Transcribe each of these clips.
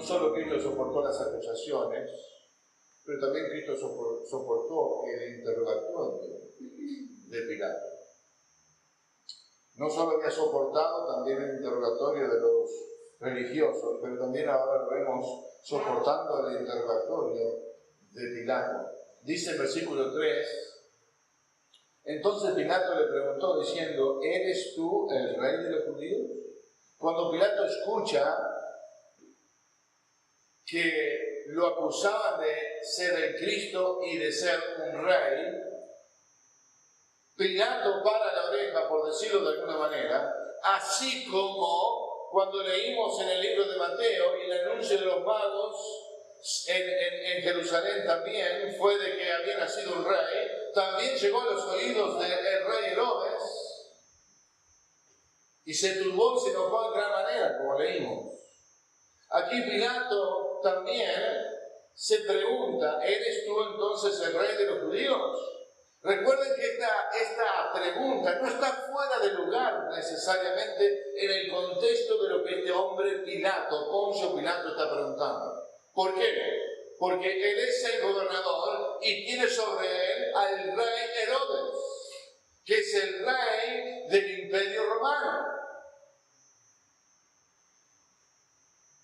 solo Cristo soportó las acusaciones, pero también Cristo soportó el interrogatorio de Pilato. No solo había soportado también el interrogatorio de los religiosos, pero también ahora lo vemos soportando el interrogatorio de Pilato. Dice el versículo 3, entonces Pilato le preguntó diciendo, ¿eres tú el rey de los judíos? Cuando Pilato escucha que lo acusaban de ser el Cristo y de ser un rey, Pilato para la oreja, por decirlo de alguna manera, así como cuando leímos en el libro de Mateo y el anuncio de los magos en Jerusalén también fue de que había nacido un rey, también llegó a los oídos del rey Herodes y se turbó y se enojó en gran manera, como leímos. Aquí Pilato también se pregunta, ¿eres tú entonces el rey de los judíos? Recuerden que esta pregunta no está fuera de lugar necesariamente en el contexto de lo que este hombre Pilato, Poncio Pilato, está preguntando. ¿Por qué? Porque él es el gobernador y tiene sobre él al rey Herodes, que es el rey del Imperio Romano.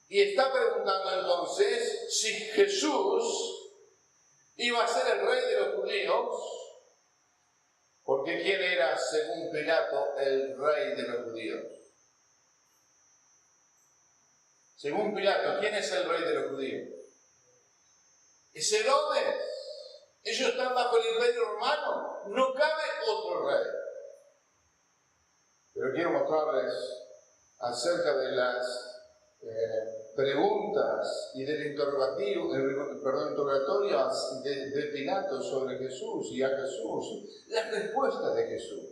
Y está preguntando entonces si Jesús iba a ser el rey de los judíos, porque ¿quién era, según Pilato, el rey de los judíos? Según Pilato, ¿quién es el rey de los judíos? Es Herodes. Ellos están bajo el Imperio Romano. No cabe otro rey. Pero quiero mostrarles acerca de las preguntas y del interrogatorio de Pilato sobre Jesús y a Jesús, las respuestas de Jesús.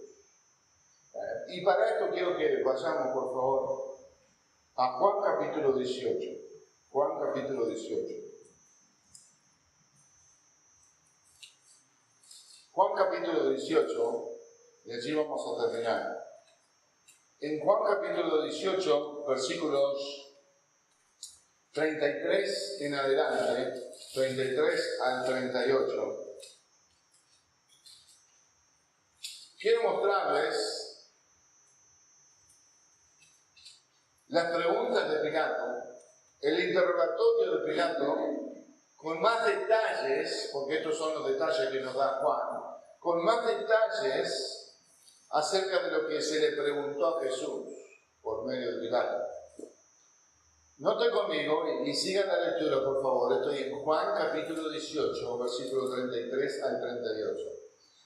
Y para esto quiero que vayamos, por favor, a Juan capítulo 18. Juan capítulo 18. Juan capítulo 18, y allí vamos a terminar. En Juan capítulo 18, versículos 33 en adelante, 33 al 38, quiero mostrarles las preguntas de Pilato, el interrogatorio de Pilato, con más detalles, porque estos son los detalles que nos da Juan, con más detalles acerca de lo que se le preguntó a Jesús por medio de Pilato. Noten conmigo y sigan la lectura, por favor. Estoy en Juan capítulo 18, versículo 33 al 38.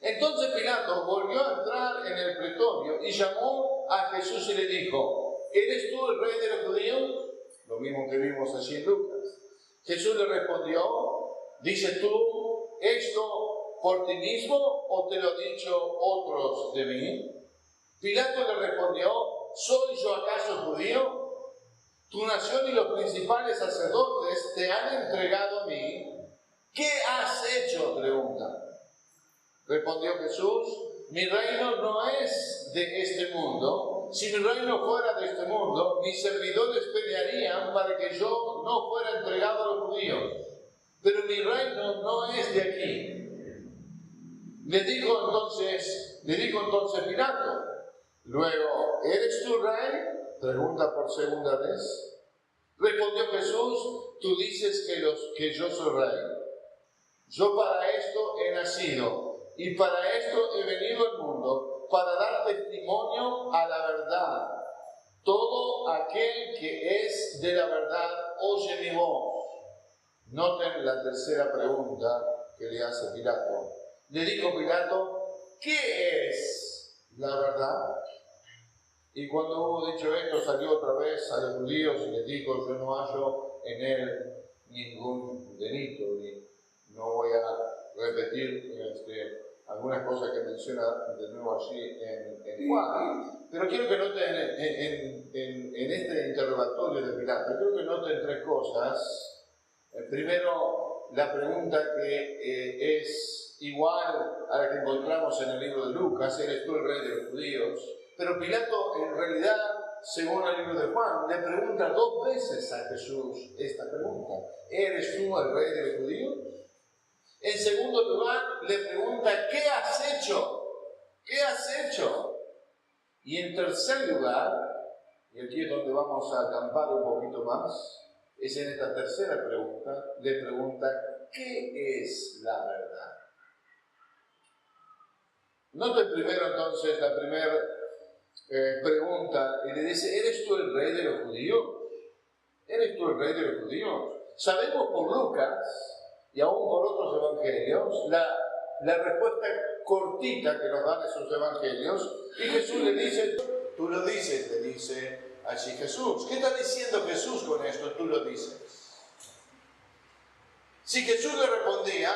Entonces Pilato volvió a entrar en el pretorio y llamó a Jesús y le dijo, ¿eres tú el rey de los judíos? Lo mismo que vimos allí en Lucas. Jesús le respondió, ¿dices tú esto por ti mismo o te lo han dicho otros de mí? Pilato le respondió, ¿soy yo acaso judío? Tu nación y los principales sacerdotes te han entregado a mí. ¿Qué has hecho? Pregunta. Respondió Jesús, mi reino no es de este mundo. Si mi reino fuera de este mundo, mis servidores pelearían para que yo no fuera entregado a los judíos. Pero mi reino no es de aquí. Le dijo entonces Pilato. Luego, ¿eres tú rey? Pregunta por segunda vez. Respondió Jesús, tú dices que yo soy rey. Yo para esto he nacido y para esto he venido al mundo, para dar testimonio a la verdad. Todo aquel que es de la verdad oye mi voz. Noten la tercera pregunta que le hace Pilato. Le dijo Pilato, ¿qué es la verdad? Y cuando hubo dicho esto, salió otra vez a los judíos y les dijo, yo no hallo en él ningún delito, ni no voy a repetir algunas cosas que menciona de nuevo allí en Juan. Pero quiero que noten en este interrogatorio de Pilato, quiero que noten tres cosas. Primero, la pregunta que es igual a la que encontramos en el libro de Lucas, ¿eres tú el rey de los judíos? Pero Pilato en realidad según el libro de Juan, le pregunta 2 veces a Jesús esta pregunta. ¿Eres tú el rey de los judíos? En segundo lugar, le pregunta, ¿qué has hecho? ¿Qué has hecho? Y en tercer lugar, y aquí es donde vamos a acampar un poquito más, es en esta tercera pregunta, le pregunta, ¿qué es la verdad? Noten primero entonces la primera pregunta y le dice, ¿eres tú el rey de los judíos? ¿Eres tú el rey de los judíos? Sabemos por Lucas y aún por otros evangelios la respuesta cortita que nos dan esos evangelios, y Jesús le dice, tú lo dices, le dice allí Jesús. ¿Qué está diciendo Jesús con esto? Tú lo dices. Si Jesús le respondía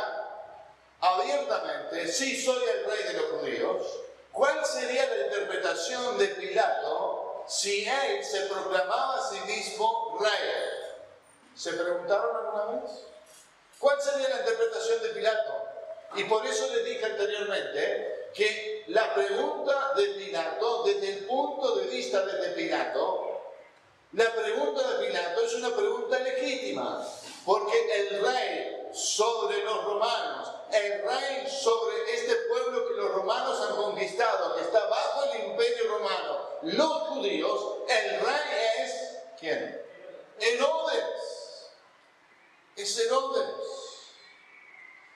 abiertamente, sí soy el rey de los judíos, ¿cuál sería la interpretación de Pilato si él se proclamaba a sí mismo rey? ¿Se preguntaron alguna vez? ¿Cuál sería la interpretación de Pilato? Y por eso les dije anteriormente que la pregunta de Pilato, desde el punto de vista de Pilato, la pregunta de Pilato es una pregunta legítima, porque el rey sobre los romanos, el rey sobre este pueblo que los romanos han conquistado, que está bajo el imperio romano, los judíos, el rey es, ¿quién? Herodes. Es Herodes.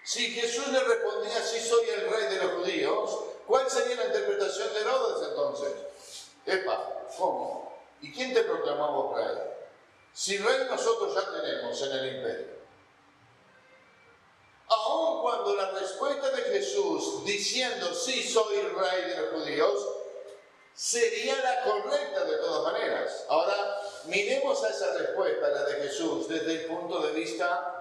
Si Jesús le respondía, sí soy el rey de los judíos, ¿cuál sería la interpretación de Herodes entonces? Epa, ¿cómo? ¿Y quién te proclamamos rey? Si rey nosotros ya tenemos en el imperio. Aun cuando la respuesta de Jesús diciendo sí soy el rey de los judíos sería la correcta de todas maneras. Ahora miremos a esa respuesta, la de Jesús, desde el punto de vista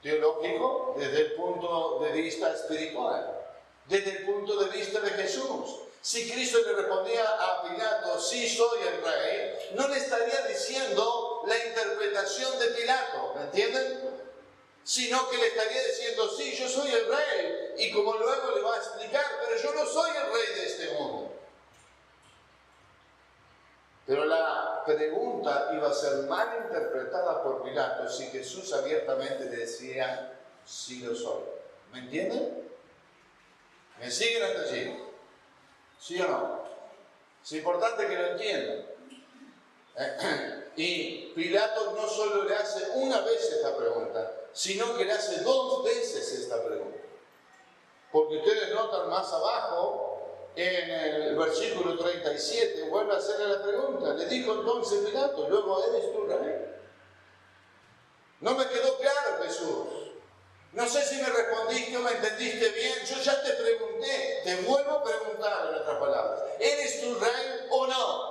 teológico, desde el punto de vista espiritual, desde el punto de vista de Jesús. Si Cristo le respondía a Pilato, sí soy el rey, no le estaría diciendo la interpretación de Pilato, ¿me entienden? Sino que le estaría diciendo, sí, yo soy el rey, y como luego le va a explicar, pero yo no soy el rey de este mundo. Pero la pregunta iba a ser mal interpretada por Pilato si Jesús abiertamente decía, sí lo soy. ¿Me entienden? ¿Me siguen hasta allí? ¿Sí o no? Es importante que lo entiendan. Y Pilato no solo le hace una vez esta pregunta, sino que le hace 2 veces esta pregunta. Porque ustedes notan más abajo, en el versículo 37, vuelve a hacerle la pregunta. Le dijo entonces Pilato, luego eres tú rey. No me quedó claro, Jesús. No sé si me respondiste o me entendiste bien. Yo ya te pregunté, te vuelvo a preguntar en otras palabras. ¿Eres tú rey o no?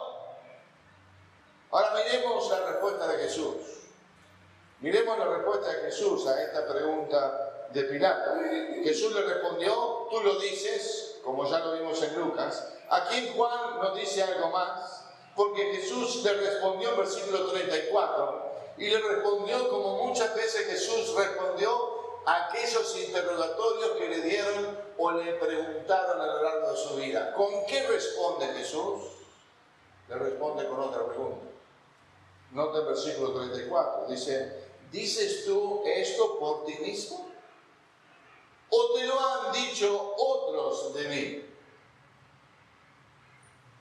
Ahora miremos la respuesta de Jesús. Miremos la respuesta de Jesús a esta pregunta de Pilato. Jesús le respondió, tú lo dices, como ya lo vimos en Lucas. Aquí en Juan nos dice algo más, porque Jesús le respondió en versículo 34, y le respondió como muchas veces Jesús respondió a aquellos interrogatorios que le dieron o le preguntaron a lo largo de su vida. ¿Con qué responde Jesús? Le responde con otra pregunta. Nota el versículo 34, dice, ¿dices tú esto por ti mismo? ¿O te lo han dicho otros de mí?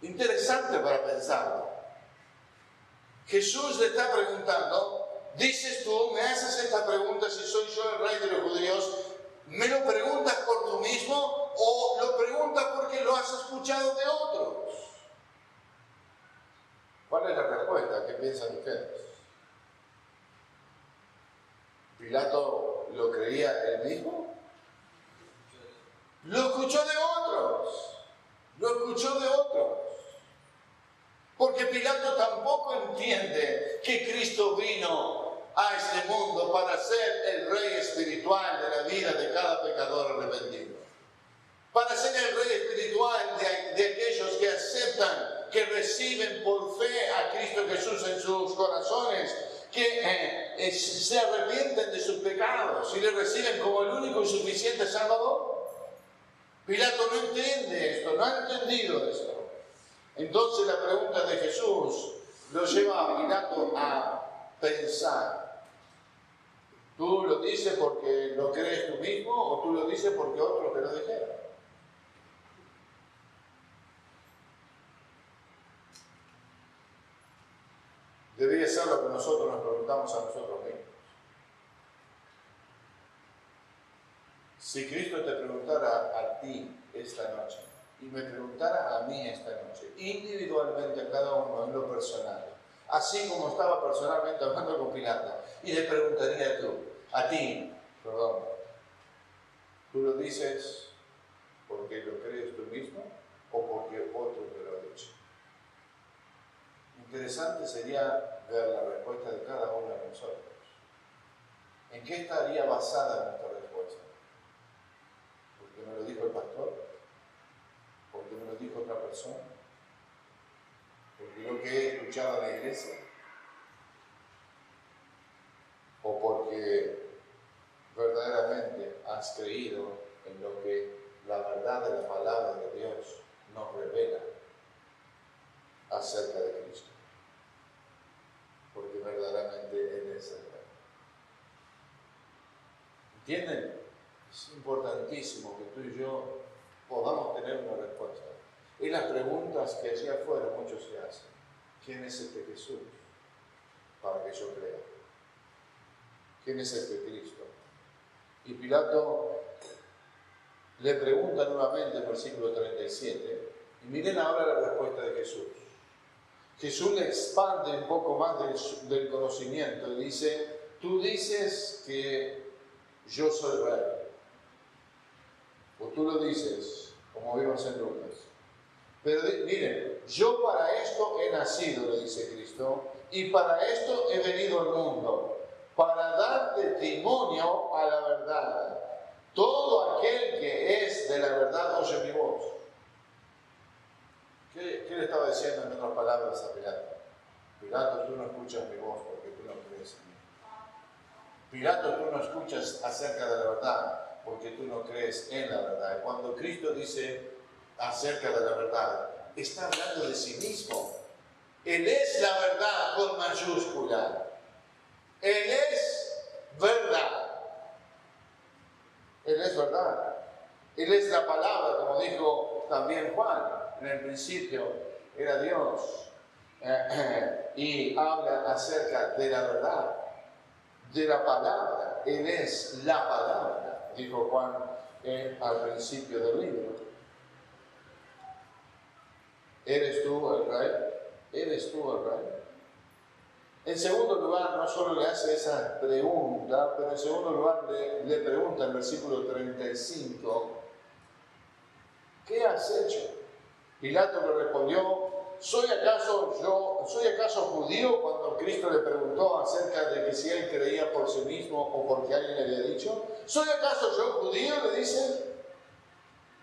Interesante para pensarlo. Jesús le está preguntando, dices tú, me haces esta pregunta si soy yo el rey de los judíos, ¿me lo preguntas por tú mismo o lo preguntas porque lo has escuchado de otros? ¿Cuál es la respuesta? ¿Qué piensan ustedes? ¿Pilato lo creía él mismo? Lo escuchó de otros. Lo escuchó de otros. Porque Pilato tampoco entiende que Cristo vino a este mundo para ser el rey espiritual de la vida de cada pecador arrepentido. Para ser el rey espiritual de aquellos que aceptan, que reciben por fe a Cristo Jesús en sus corazones, que se arrepienten de sus pecados y le reciben como el único y suficiente Salvador. Pilato no entiende esto, no ha entendido esto. Entonces la pregunta de Jesús lo lleva a Pilato a pensar. ¿Tú lo dices porque lo crees tú mismo o tú lo dices porque otros te lo dijeron? Debería ser lo que nosotros nos preguntamos a nosotros mismos. Si Cristo te preguntara a ti esta noche y me preguntara a mí esta noche, individualmente a cada uno en lo personal, así como estaba personalmente hablando con Pilato, y le preguntaría a ti, ¿tú lo dices porque lo crees tú mismo o porque otro te lo ha dicho? Interesante sería ver la respuesta de cada uno de nosotros. ¿En qué estaría basada nuestra respuesta? ¿Porque me lo dijo el pastor? ¿Porque me lo dijo otra persona? ¿Porque lo que he escuchado en la iglesia? ¿O porque verdaderamente has creído en lo que la verdad de la palabra de Dios nos revela acerca de Cristo? Porque verdaderamente Él es el rey. ¿Entienden? Es importantísimo que tú y yo podamos tener una respuesta. Y las preguntas que allí afuera muchos se hacen. ¿Quién es este Jesús? Para que yo crea. ¿Quién es este Cristo? Y Pilato le pregunta nuevamente en el versículo 37, y miren ahora la respuesta de Jesús. Jesús le expande un poco más del conocimiento y dice, tú dices que yo soy rey, o tú lo dices, como vimos en Lucas. Pero miren, yo para esto he nacido, le dice Cristo, y para esto he venido al mundo, para dar testimonio a la verdad. Todo aquel que es de la verdad oye mi voz. ¿Qué le estaba diciendo en otras palabras a Pilato? Pilato, tú no escuchas mi voz porque tú no crees en mí. Pilato, tú no escuchas acerca de la verdad porque tú no crees en la verdad. Y cuando Cristo dice acerca de la verdad, está hablando de sí mismo. Él es la verdad con mayúscula. Él es verdad. Él es verdad. Él es la palabra, como dijo también Juan. En el principio era Dios. Y habla acerca de la verdad, de la palabra. Él es la palabra, dijo Juan al principio del libro. ¿Eres tú el rey? ¿Eres tú el rey? En segundo lugar, no solo le hace esa pregunta, pero en segundo lugar le pregunta en el versículo 35, ¿qué has hecho? Pilato le respondió, ¿soy acaso judío? Cuando Cristo le preguntó acerca de que si él creía por sí mismo o porque alguien le había dicho, ¿soy acaso yo judío? Le dice,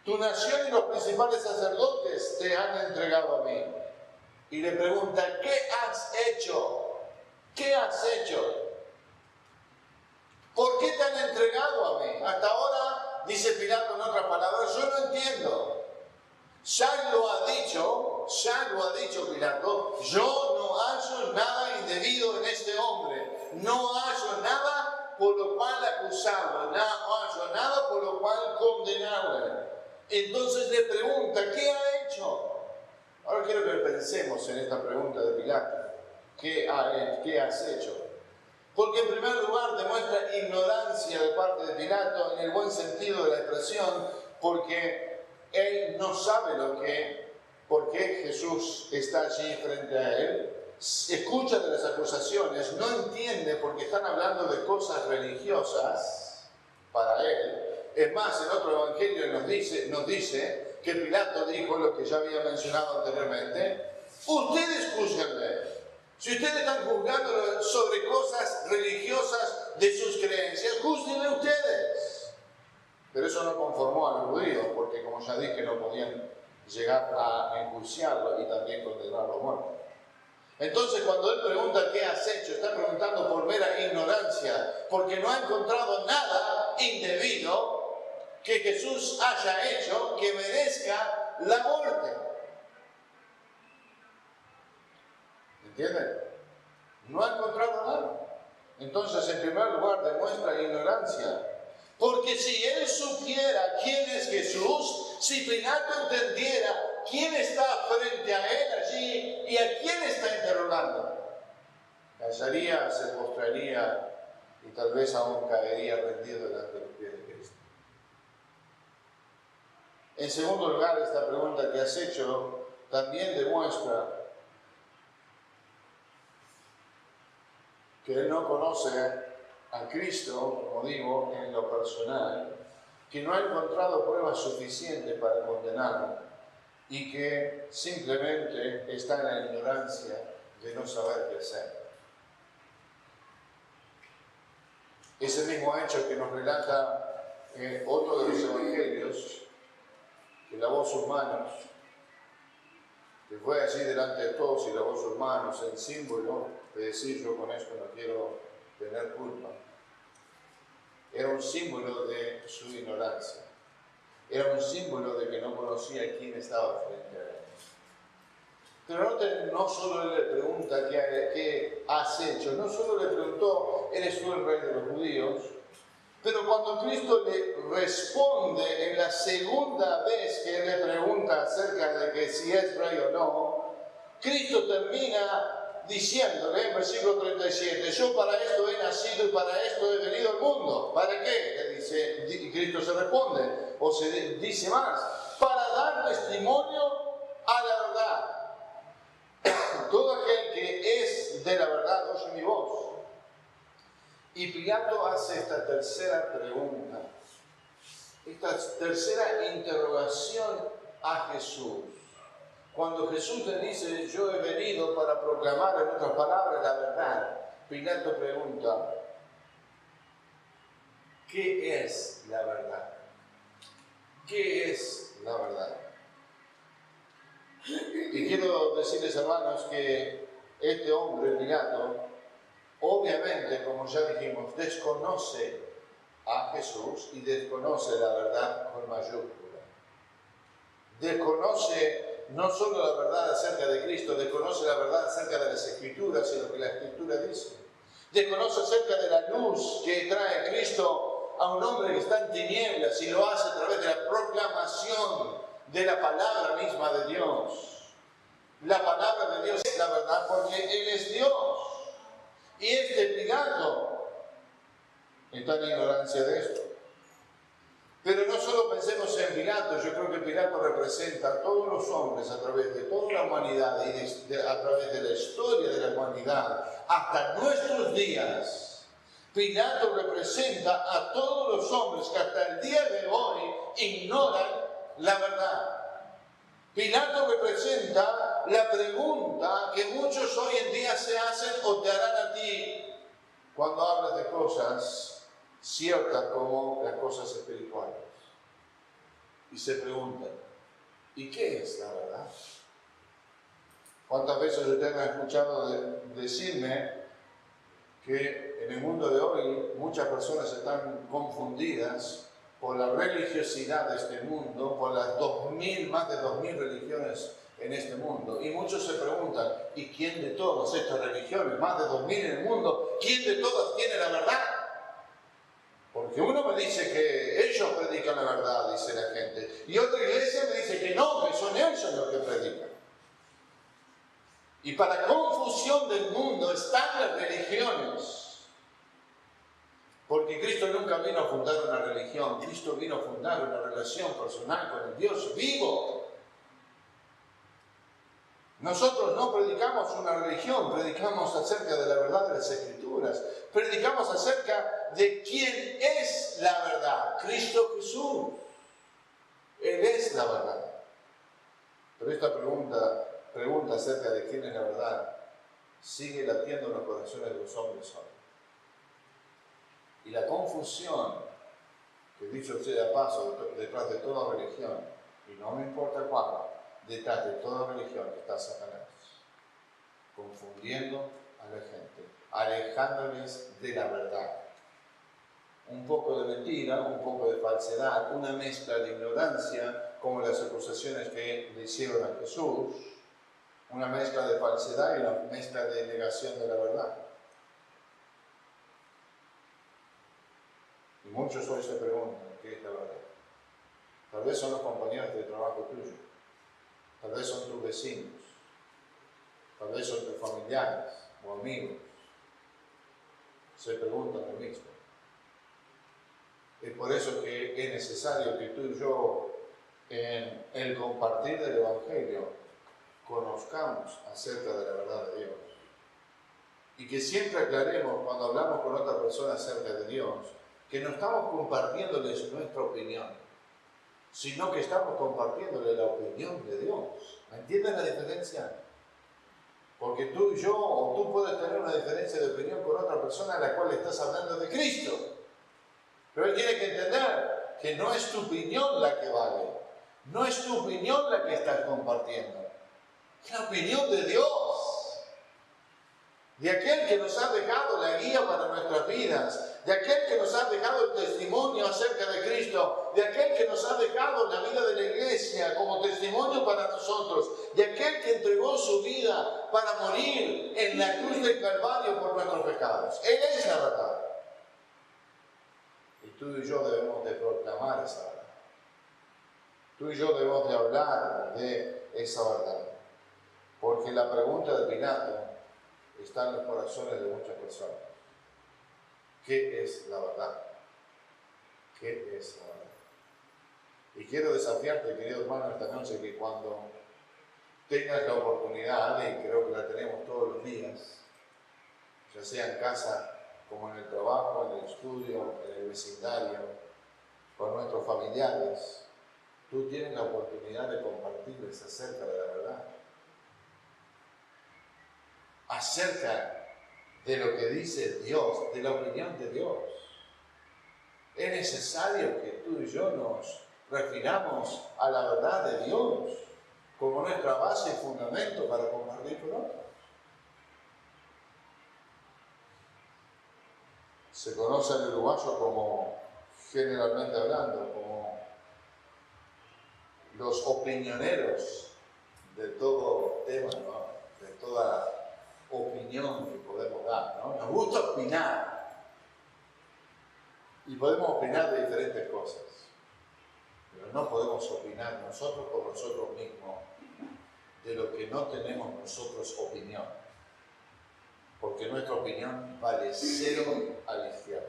tu nación y los principales sacerdotes te han entregado a mí. Y le pregunta, ¿qué has hecho? ¿Qué has hecho? ¿Por qué te han entregado a mí? Hasta ahora, dice Pilato en otras palabras, yo no entiendo. Ya lo ha dicho Pilato, yo no hallo nada indebido en este hombre, no hallo nada por lo cual acusarlo, no hallo nada por lo cual condenarlo. Entonces le pregunta, ¿qué ha hecho? Ahora quiero que pensemos en esta pregunta de Pilato, ¿qué has hecho? Porque en primer lugar demuestra ignorancia de parte de Pilato en el buen sentido de la expresión, porque él no sabe por qué Jesús está allí frente a él, escucha de las acusaciones, no entiende porque están hablando de cosas religiosas para él. Es más, en otro evangelio nos dice que Pilato dijo lo que ya había mencionado anteriormente, ustedes júzguenme. Si ustedes están juzgando sobre cosas religiosas de sus creencias, júzguenme ustedes. Pero eso no conformó a los judíos, porque como ya dije, no podían llegar a enjuiciarlo y también condenarlo a muerte. Entonces, cuando él pregunta qué has hecho, está preguntando por mera ignorancia, porque no ha encontrado nada indebido que Jesús haya hecho que merezca la muerte. ¿Entienden? No ha encontrado nada. Entonces, en primer lugar, demuestra ignorancia. Porque si él supiera quién es Jesús, si Pilato entendiera quién está frente a él allí y a quién está interrogando, callaría, se postraría y tal vez aún caería rendido delante de los pies de Cristo. En segundo lugar, esta pregunta que has hecho también demuestra que él no conoce a Cristo, como digo, en lo personal, que no ha encontrado pruebas suficientes para condenarlo y que simplemente está en la ignorancia de no saber qué hacer. Ese mismo hecho que nos relata otro de los evangelios, que lavó sus manos, que fue allí delante de todos y lavó sus manos en símbolo de decir: yo con esto no quiero tener culpa. Era un símbolo de su ignorancia. Era un símbolo de que no conocía quién estaba frente a él. Pero noten, no solo él le pregunta qué has hecho, no solo le preguntó: ¿eres tú el rey de los judíos? Pero cuando Cristo le responde en la segunda vez que él le pregunta acerca de que si es rey o no, Cristo termina diciéndole en versículo 37, yo para esto he nacido y para esto he venido al mundo. ¿Para qué? Le dice, y Cristo se responde, o se dice más, para dar testimonio a la verdad. Todo aquel que es de la verdad oye mi voz. Y Pilato hace esta tercera pregunta, esta tercera interrogación a Jesús. Cuando Jesús le dice, yo he venido para proclamar, en otras palabras, la verdad, Pilato pregunta, ¿qué es la verdad? ¿Qué es la verdad? Y quiero decirles, hermanos, que este hombre, Pilato, obviamente, como ya dijimos, desconoce a Jesús y desconoce la verdad con mayúscula. Desconoce no solo la verdad acerca de Cristo, desconoce la verdad acerca de las Escrituras y lo que la Escritura dice. Desconoce acerca de la luz que trae Cristo a un hombre que está en tinieblas y lo hace a través de la proclamación de la palabra misma de Dios. La palabra de Dios es la verdad porque Él es Dios. Y este Pilato está en ignorancia de esto. Pero no solo pensemos en Pilato, yo creo que Pilato representa a todos los hombres a través de toda la humanidad y a través de la historia de la humanidad hasta nuestros días. Pilato representa a todos los hombres que hasta el día de hoy ignoran la verdad. Pilato representa la pregunta que muchos hoy en día se hacen o te harán a ti cuando hablas de cosas ciertas como las cosas espirituales. Y se preguntan, ¿y qué es la verdad? ¿Cuántas veces ustedes me han escuchado decirme que en el mundo de hoy muchas personas están confundidas por la religiosidad de este mundo, por las más de 2000 religiones en este mundo? Y muchos se preguntan, ¿y quién de todas estas religiones, más de 2000 en el mundo, quién de todas tiene la verdad? Porque uno me dice que ellos predican la verdad, dice la gente, y otra iglesia me dice que no, que son ellos los que predican. Y para confusión del mundo están las religiones. Porque Cristo nunca vino a fundar una religión, Cristo vino a fundar una relación personal con el Dios vivo. Nosotros no predicamos una religión, predicamos acerca de la verdad de las Escrituras, predicamos acerca de quién es la verdad, Cristo Jesús. Él es la verdad. Pero esta pregunta acerca de quién es la verdad sigue latiendo en los corazones de los hombres hoy. Y la confusión, que dicho sea de paso, detrás de toda religión, y no me importa cuál, detrás de toda religión está Satanás, confundiendo a la gente, alejándoles de la verdad. Un poco de mentira, un poco de falsedad, una mezcla de ignorancia, como las acusaciones que le hicieron a Jesús, una mezcla de falsedad y una mezcla de negación de la verdad. Y muchos hoy se preguntan, ¿qué es la verdad? Tal vez son los compañeros de trabajo tuyo, tal vez son tus vecinos, tal vez son tus familiares o amigos. Se preguntan lo mismo. Es por eso que es necesario que tú y yo, en el compartir del Evangelio, conozcamos acerca de la verdad de Dios. Y que siempre aclaremos cuando hablamos con otra persona acerca de Dios, que no estamos compartiéndoles nuestra opinión, sino que estamos compartiéndole la opinión de Dios. ¿Me entiendes la diferencia? Porque tú y yo, o tú puedes tener una diferencia de opinión con otra persona a la cual le estás hablando de Cristo. Pero él tiene que entender que no es tu opinión la que vale, no es tu opinión la que estás compartiendo, es la opinión de Dios, de aquel que nos ha dejado la guía para nuestras vidas, de aquel que nos ha dejado el testimonio acerca de Cristo, de aquel que nos ha dejado la vida de la iglesia como testimonio para nosotros, de aquel que entregó su vida para morir en la cruz del Calvario por nuestros pecados. Él es la verdad. Y tú y yo debemos de proclamar esa verdad. Tú y yo debemos de hablar de esa verdad. Porque la pregunta de Pilato está en los corazones de muchas personas. ¿Qué es la verdad? ¿Qué es la verdad? Y quiero desafiarte, querido hermano, esta noche, que cuando tengas la oportunidad, y creo que la tenemos todos los días, ya sea en casa, como en el trabajo, en el estudio, en el vecindario, con nuestros familiares, tú tienes la oportunidad de compartirles acerca de la verdad, acerca de lo que dice Dios, de la opinión de Dios. Es necesario que tú y yo nos refiramos a la verdad de Dios como nuestra base y fundamento para compartir con otros. Se conoce al uruguayo como, generalmente hablando, como los opinioneros de todo tema, ¿no? De toda opinión que podemos dar, ¿no? Nos gusta opinar. Y podemos opinar de diferentes cosas. Pero no podemos opinar nosotros por nosotros mismos de lo que no tenemos nosotros opinión. Porque nuestra opinión vale cero a la izquierda.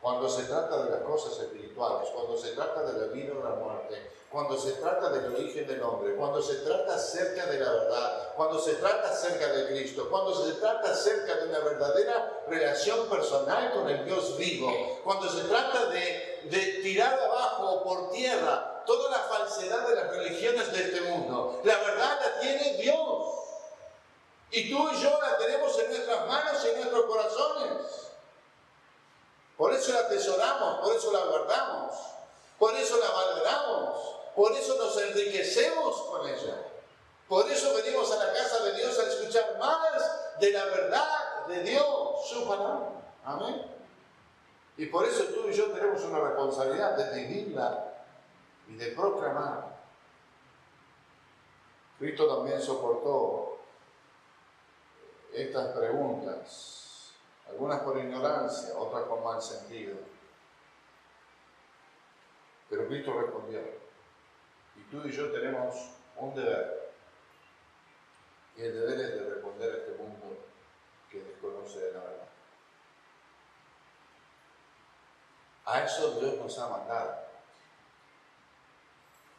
Cuando se trata de las cosas espirituales, cuando se trata de la vida o la muerte, cuando se trata del origen del hombre, cuando se trata acerca de la verdad, cuando se trata acerca de Cristo, cuando se trata acerca de una verdadera relación personal con el Dios vivo, cuando se trata de tirar abajo o por tierra toda la falsedad de las religiones de este mundo, la verdad la tiene Dios. Y tú y yo la tenemos en nuestras manos y en nuestros corazones. Por eso la atesoramos, por eso la guardamos, por eso la valoramos, por eso nos enriquecemos con ella. Por eso venimos a la casa de Dios a escuchar más de la verdad de Dios, su palabra. Amén. Y por eso tú y yo tenemos una responsabilidad de vivirla y de proclamar. Cristo también soportó estas preguntas. Algunas por ignorancia, otras con mal sentido. Pero Cristo respondió. Y tú y yo tenemos un deber. Y el deber es de responder a este mundo que desconoce de la verdad. A eso Dios nos ha mandado.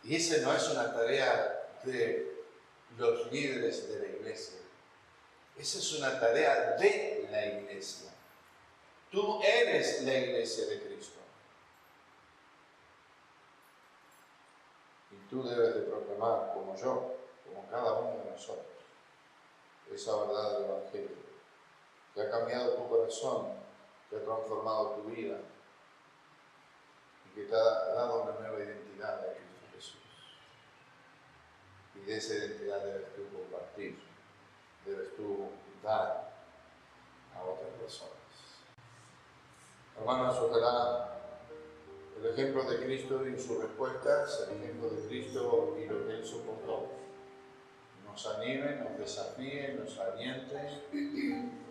Y esa no es una tarea de los líderes de la iglesia. Esa es una tarea de la iglesia. Tú eres la iglesia de Cristo. Y tú debes de proclamar, como yo, como cada uno de nosotros, esa verdad del Evangelio, que ha cambiado tu corazón, que ha transformado tu vida y que te ha dado una nueva identidad en Cristo Jesús. Y de esa identidad debes tú compartir, debes tú dar a otras personas. Hermanos, ojalá el ejemplo de Cristo y sus respuestas, el ejemplo de Cristo y lo que Él soportó, nos anime, nos desafíe, nos aliente,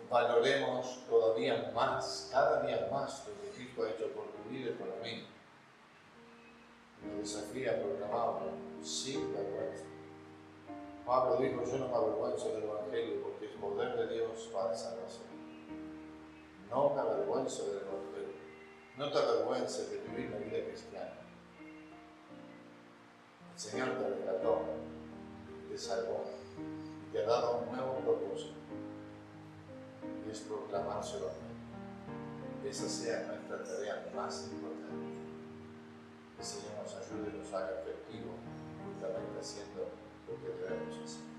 valoremos todavía más, cada día más lo que Cristo ha hecho por tu vida y por la mía. Nos desafía a proclamarlo sin vergüenza. Pablo dijo, yo no me avergüenzo del Evangelio porque es poder de Dios para salvación. No me avergüenzo del Evangelio. No te avergüences de vivir la vida cristiana. El Señor te rescató, te salvó y te ha dado un nuevo propósito. Y es proclamárselo a mí. Esa sea nuestra tarea más importante. Que el Señor nos ayude y nos haga efectivo, justamente haciendo lo que debemos hacer.